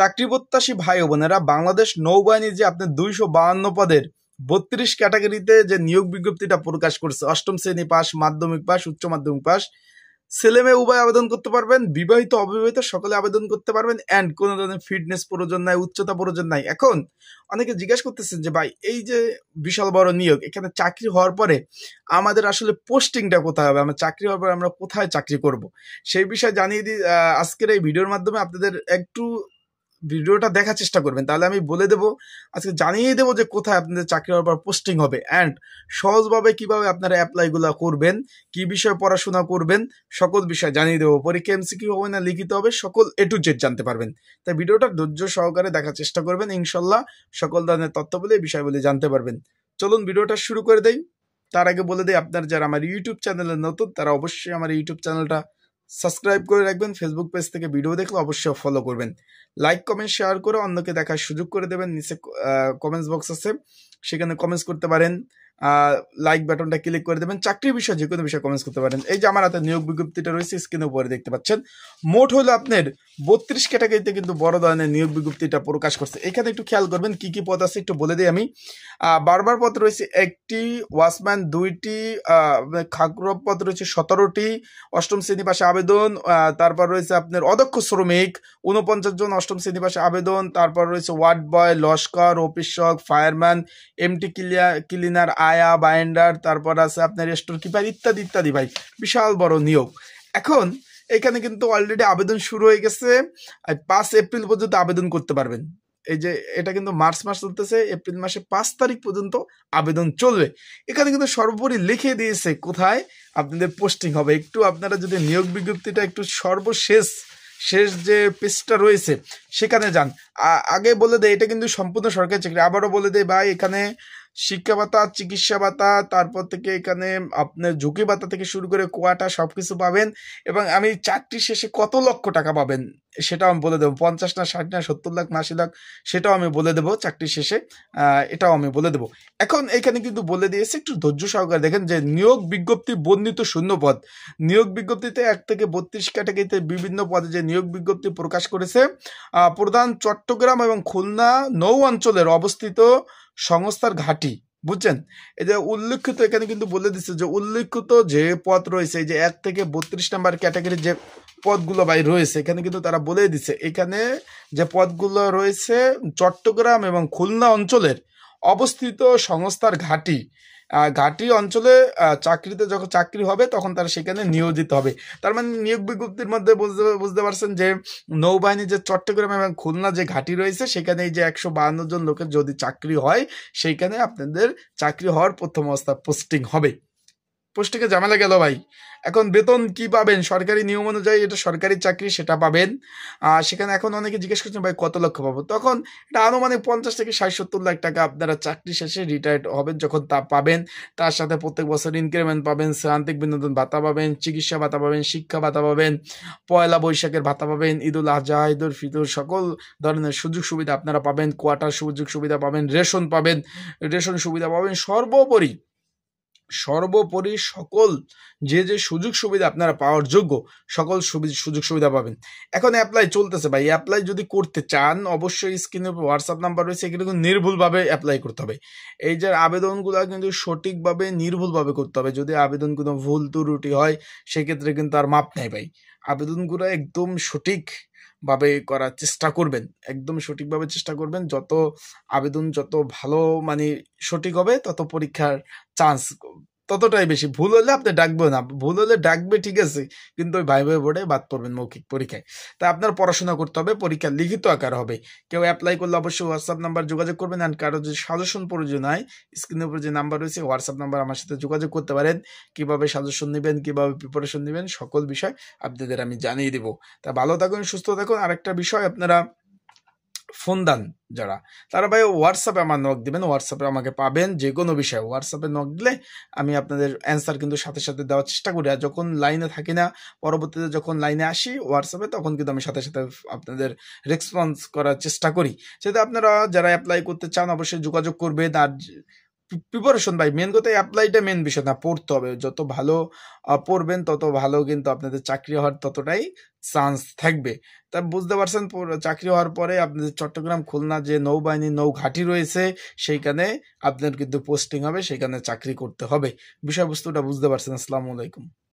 চাকরি প্রত্যাশী ভাই ও বোনেরা, বাংলাদেশ নৌবাহিনী যে আপনার 252 পদের 32 ক্যাটাগরিতে যে নিয়োগ বিজ্ঞপ্তিটা প্রকাশ করছে, অষ্টম শ্রেণী পাস, মাধ্যমিক পাস, উচ্চ মাধ্যমিক পাস, ছেলে মেয়ে উভয় আবেদন করতে পারবেন, বিবাহিত অবিবাহিত সকলে আবেদন করতে পারবেন, অ্যান্ড কোনো ধরনের ফিটনেস প্রয়োজন নাই, উচ্চতা প্রয়োজন নাই। এখন অনেকে জিজ্ঞাসা করতেছেন যে ভাই, এই যে বিশাল বড় নিয়োগ, এখানে চাকরি হওয়ার পরে আমাদের আসলে পোস্টিংটা কোথায় হবে, আমরা চাকরি হওয়ার পরে আমরা কোথায় চাকরি করব, সেই বিষয়ে জানিয়ে দিই আজকের এই ভিডিওর মাধ্যমে। আপনাদের একটু ভিডিওটা দেখার চেষ্টা করবেন, তাহলে আমি বলে দেবো, আজকে জানিয়ে দেবো যে কোথায় আপনাদের চাকরি হওয়ার পর পোস্টিং হবে, অ্যান্ড সহজভাবে কিভাবে আপনারা অ্যাপ্লাইগুলো করবেন, কি বিষয়ে পড়াশোনা করবেন, সকল বিষয় জানিয়ে দেবো। পরীক্ষা এমসিকিউ হবে না লিখিত হবে, সকল A to Z জানতে পারবেন। তাই ভিডিওটা ধৈর্য সহকারে দেখার চেষ্টা করবেন, ইনশাল্লাহ সকল ধরনের তথ্যগুলি এই বিষয়গুলি জানতে পারবেন। চলুন ভিডিওটা শুরু করে দেই। তার আগে বলে দিই, আপনার যারা আমার ইউটিউব চ্যানেলে নতুন, তারা অবশ্যই আমার ইউটিউব চ্যানেলটা সাবস্ক্রাইব করে রাখবেন। ফেসবুক পেজ থেকে ভিডিও দেখলে অবশ্যই ফলো করবেন। লাইক কমেন্ট শেয়ার করে অন্যকে দেখার সুযোগ করে দেবেন। নিচে কমেন্টস বক্স আছে, সেখানে কমেন্টস করতে পারেন। লাইক বাটনটা ক্লিক করে দেবেন। চাকরির বিষয়ে যে কোনো বিষয়ে কমেন্টস করতে পারেন। এই যে আমার হাতে নিয়োগ বিজ্ঞপ্তিটা রয়েছে, স্ক্রিনের উপরে দেখতে পাচ্ছেন। মোট হলো আপনার 32 ক্যাটাগরিতে কিন্তু বড় ধরনের নিয়োগ বিজ্ঞপ্তিটা প্রকাশ করছে। এখানে একটু খেয়াল করবেন কি কি পদ আছে একটু বলে দিই আমি। বারবার পদ রয়েছে 1টি, ওয়াচম্যান 2টি, খাগড়া পদ রয়েছে 17টি, অষ্টম শ্রেণী পাশে আবেদন। তারপর রয়েছে আপনার অদক্ষ শ্রমিক 49 জন অষ্টম শ্রেণী পাশে আবেদন। তারপর রয়েছে ওয়ার্ড বয়, লস্কর, অফিসক, ফায়ারম্যান, এমটি ক্লিনার, আয়া, বাইন্ডার, তারপর আছে আপনার স্টোর কিপার ইত্যাদি ইত্যাদি। ভাই বিশাল বড় নিয়োগ। এখন এখানে কিন্তু অলরেডি আবেদন শুরু হয়ে গেছে। 5 এপ্রিল পর্যন্ত আবেদন করতে পারবেন। এই যে এটা কিন্তু মার্চ মাস চলতেছে, এপ্রিল মাসে 5 তারিখ পর্যন্ত আবেদন চলবে। এখানে কিন্তু সর্বোপরি লিখে দিয়েছে কোথায় আপনাদের পোস্টিং হবে। একটু আপনারা যদি নিয়োগ বিজ্ঞপ্তিটা একটু সর্বশেষ যে পেজটা রয়েছে সেখানে যান। আগে বলে দেয় এটা কিন্তু সম্পূর্ণ সরকারি চাকরি। আবারও বলে দেয় ভাই, এখানে শিক্ষা ভাতা, চিকিৎসা ভাতা, তারপর থেকে এখানে আপনার ঝুঁকি ভাতা থেকে শুরু করে কোয়াটা সবকিছু পাবেন। এবং আমি চাকরি শেষে কত লক্ষ টাকা পাবেন সেটাও আমি বলে দেবো। 50 না 60 না 70 লাখ না 80 লাখ সেটাও আমি বলে দেবো চাকরি শেষে। এটাও আমি বলে দেবো। এখন এখানে কিন্তু বলে দিয়েছে, একটু ধৈর্য সহকারে দেখেন যে নিয়োগ বিজ্ঞপ্তি বর্ণিত শূন্যপদ। নিয়োগ বিজ্ঞপ্তিতে 1 থেকে 32 ক্যাটাগরিতে বিভিন্ন পদে যে নিয়োগ বিজ্ঞপ্তি প্রকাশ করেছে, প্রধান চট্টগ্রাম এবং খুলনা নৌ অঞ্চলের অবস্থিত সংস্থার ঘাঁটি। বুঝছেন? এই যে উল্লেখিত এখানে কিন্তু বলে দিচ্ছে যে উল্লেখিত যে পদ রয়েছে, এই যে 1 থেকে 32 নাম্বার ক্যাটাগরির যে পদগুলো ভাই রয়েছে, এখানে কিন্তু তারা বলে দিচ্ছে এখানে যে পদগুলো রয়েছে চট্টগ্রাম এবং খুলনা অঞ্চলের অবস্থিত সংস্থার ঘাঁটি অঞ্চলে চাকরিতে যখন চাকরি হবে তখন তারা সেখানে নিয়োজিত হবে। তার মানে নিয়োগ বিজ্ঞপ্তির মধ্যে বুঝতে পারছেন যে নৌবাহিনী যে চট্টগ্রাম এবং খুলনা যে ঘাঁটি রয়েছে সেখানে এই যে 152 জন লোকের যদি চাকরি হয়, সেইখানে আপনাদের চাকরি হওয়ার প্রথম অবস্থা পোস্টিং হবে। পোস্টিংয়ে ঝামেলা গেল ভাই। এখন বেতন কি পাবেন? সরকারি নিয়ম অনুযায়ী এটা সরকারি চাকরি, সেটা পাবেন। সেখানে এখন অনেকে জিজ্ঞেস করছেন ভাই কত লক্ষ পাবো, তখন এটা আনুমানিক 50 থেকে 60-70 লাখ টাকা আপনারা চাকরি শেষে রিটায়ার্ড হবেন যখন তা পাবেন। তার সাথে প্রত্যেক বছর ইনক্রিমেন্ট পাবেন, শ্রান্তিক বিনোদন ভাতা পাবেন, চিকিৎসা ভাতা পাবেন, শিক্ষা ভাতা পাবেন, পয়লা বৈশাখের ভাতা পাবেন, ঈদুল আজহা, ঈদুল ফিতর সকল ধরনের সুযোগ সুবিধা আপনারা পাবেন, কোয়ার্টার সুযোগ সুবিধা পাবেন, রেশন সুবিধা পাবেন। সর্বোপরি সকল যে সুযোগ সুবিধা আপনারা পাওয়ার যোগ্য সকল সুযোগ সুবিধা পাবেন। এখন অ্যাপ্লাই চলতেছে ভাই। অ্যাপ্লাই যদি করতে চান অবশ্যই স্ক্রিনের উপর হোয়াটসঅ্যাপ নাম্বার রয়েছে, এগুলো কিন্তু নির্ভুলভাবে অ্যাপ্লাই করতে হবে। এই যে আবেদনগুলো কিন্তু সঠিকভাবে নির্ভুলভাবে করতে হবে। যদি আবেদন কোনো ভুল ত্রুটি হয় সেক্ষেত্রে কিন্তু আর মাপ নেই ভাই। আবেদনগুলো একদম সঠিক ভাবে করার চেষ্টা করবেন, একদম সঠিকভাবে চেষ্টা করবেন। যত আবেদন যত ভালো মানে সঠিক হবে তত পরীক্ষার চান্স ততটাই বেশি। ভুল হলে আপনি ডাকবে না, ভুল হলে ডাকবে ঠিক আছে, কিন্তু ওই ভাই বোর্ডে বাদ পড়বেন মৌখিক পরীক্ষায়। তাই আপনার পড়াশোনা করতে হবে, পরীক্ষা লিখিত আকার হবে। কেউ অ্যাপ্লাই করলে অবশ্যই হোয়াটসঅ্যাপ নাম্বার যোগাযোগ করবেন। আর কারো যদি সাজেশন প্রয়োজন হয় স্ক্রিনের উপর যে নাম্বার রয়েছে হোয়াটসঅ্যাপ নাম্বার আমার সাথে যোগাযোগ করতে পারেন। কিভাবে সাজেশন নেবেন, কিভাবে প্রিপারেশন নেবেন সকল বিষয় আপনাদের আমি জানিয়ে দেবো। তা ভালো থাকুন, সুস্থ থাকুন। আরেকটা বিষয়, আপনারা ফোন দেন যারা, তারা ভাই হোয়াটসঅ্যাপে আমার নক দিবেন। হোয়াটসঅ্যাপে আমাকে পাবেন যে কোনো বিষয়ে। হোয়াটসঅ্যাপে নক দিলে আমি আপনাদের অ্যান্সার কিন্তু সাথে সাথে দেওয়ার চেষ্টা করি। আর যখন লাইনে থাকি না, পরবর্তীতে যখন লাইনে আসি হোয়াটসঅ্যাপে, তখন কিন্তু আমি সাথে সাথে আপনাদের রেসপন্স করার চেষ্টা করি। সেটা আপনারা যারা অ্যাপ্লাই করতে চান অবশ্যই যোগাযোগ করবেন। আর প্রিপারেশন ভাই, মেন কথা অ্যাপ্লাইটা মেন বিষয় না, পড়তে হবে। যত ভালো পড়বেন তত ভালো কিন্তু আপনাদের চাকরি হওয়ার ততটাই চান্স থাকবে। তা বুঝতে পারছেন, চাকরি হওয়ার পরে আপনাদের চট্টগ্রাম খুলনা যে নৌবাহিনী নৌঘাঁটি রয়েছে সেইখানে আপনার কিন্তু পোস্টিং হবে, সেখানে চাকরি করতে হবে। বিষয়বস্তুটা বুঝতে পারছেন। আসসালামু আলাইকুম।